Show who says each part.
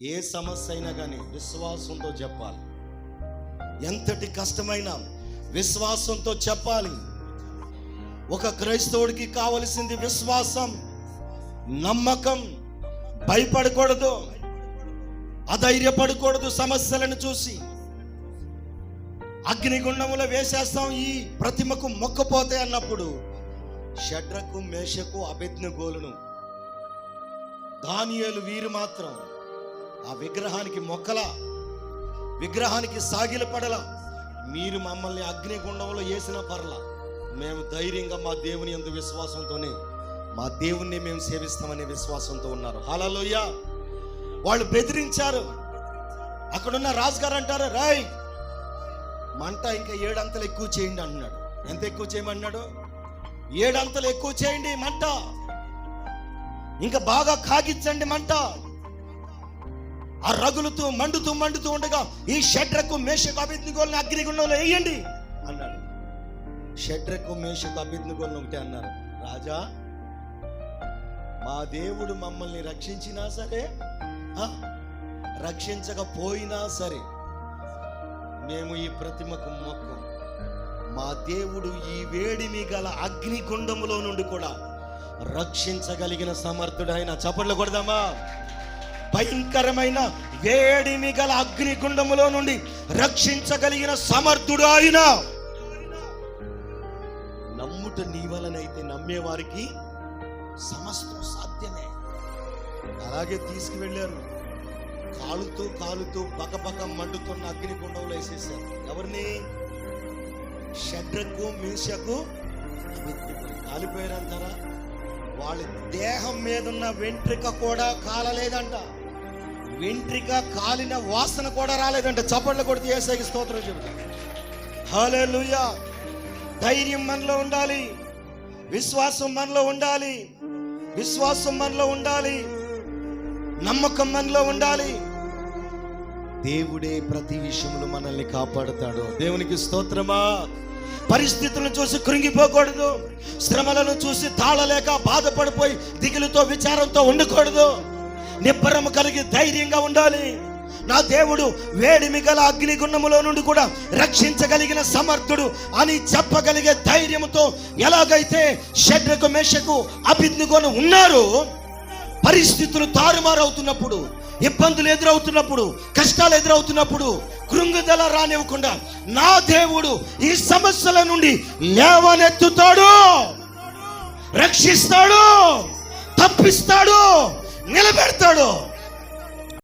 Speaker 1: ఏ సమస్య అయినా కానీ విశ్వాసంతో చెప్పాలి. ఎంతటి కష్టమైనా విశ్వాసంతో చెప్పాలి. ఒక క్రైస్తవుడికి కావలసింది విశ్వాసం, నమ్మకం. భయపడకూడదు, అధైర్యపడకూడదు. సమస్యలను చూసి అగ్నిగుండములో వేసేస్తాం, ఈ ప్రతిమకు మొక్కపోతే అన్నప్పుడు షడ్రకు, మేషకు, అబేద్నెగోలను, దానియేలు వీరు మాత్రం ఆ విగ్రహానికి మొక్కల, విగ్రహానికి సాగిలపడల. మీరు మమ్మల్ని అగ్నిగుండంలో వేసిన పర్ల, మేము ధైర్యంగా మా దేవుని యందు విశ్వాసంతోనే మా దేవుణ్ణి మేము సేవిస్తామనే విశ్వాసంతో ఉన్నారు. హల్లెలూయా. వాళ్ళు బెదిరించారు. అక్కడున్న రాజుగారు అంటారు, రాయ్ మంట ఇంకా 7 అంతలు ఎక్కువ చేయండి అన్నాడు. ఎంత ఎక్కువ చేయమన్నాడు? 7 అంతలు ఎక్కువ చేయండి మంట, ఇంకా బాగా కాగిచ్చండి మంట. ఆ రగులుతూ మండుతూ ఉండగా ఈ షడ్రకు, మేషకు, అబేద్నెగోలను అగ్నిగుండంలో వేయండి అన్నాడు. షడ్రకు, మేషకు, అబేద్నెగోలను ఒకటే అన్నారు, రాజా మా దేవుడు మమ్మల్ని రక్షించినా సరే, రక్షించకపోయినా సరే మేము ఈ ప్రతిమకు మొక్కు. మా దేవుడు ఈ వేడిమి గల అగ్నిగుండములో నుండి కూడా రక్షించగలిగిన సమర్థుడైన. చప్పట్లు కొడదామా? భయంకరమైన వేడిమి గల అగ్నిగుండములో నుండి రక్షించగలిగిన సమర్థుడు ఆయన. నమ్ముట నీ వలనైతే నమ్మేవారికి సమస్తం సాధ్యమే. అలాగే తీసుకువెళ్ళారు. కాలుతూ బకబక మండుతున్న అగ్నిగుండంలో వేసేసారు. ఎవరిని? షడ్రకు, మేషకు, అబేద్నెగోలు. కాలిపోయారంటారా? వాళ్ళ దేహం మీద ఉన్న వెంట్రిక కూడా కాలలేదంట. వెంట్రిక కాలిన వాసన కూడా రాలేదంట. చప్పట్లు కొడితే యేసయ్యకి స్తోత్రం చెబుతాం. హల్లెలూయా. ధైర్యం మనలో ఉండాలి, విశ్వాసం మనలో ఉండాలి, విశ్వాసం మనలో ఉండాలి, నమ్మకం మనలో ఉండాలి. దేవుడే ప్రతి విషయంలో మనల్ని కాపాడుతాడు. దేవునికి స్తోత్రమా. పరిస్థితులను చూసి కృంగిపోకూడదు. శ్రమలను చూసి తాళలేక బాధపడిపోయి దిగులుతో, విచారంతో ఉండకూడదు. నిబ్బరము కలిగి ధైర్యంగా ఉండాలి. నా దేవుడు వేడిమి గల అగ్నిగుండములో నుండి కూడా రక్షించగలిగిన సమర్థుడు అని చెప్పగలిగే ధైర్యంతో ఎలాగైతే షడ్రకు, మేషకు, అబేద్నెగోలు ఉన్నారు, పరిస్థితులు తారుమారవుతున్నప్పుడు, ఇబ్బందులు ఎదురవుతున్నప్పుడు, కష్టాలు ఎదురవుతున్నప్పుడు కృంగుదల రానివ్వకుండా నా దేవుడు ఈ సమస్యల నుండి లేవనెత్తుతాడు, రక్షిస్తాడు, తప్పిస్తాడు, నిలబెడతాడు.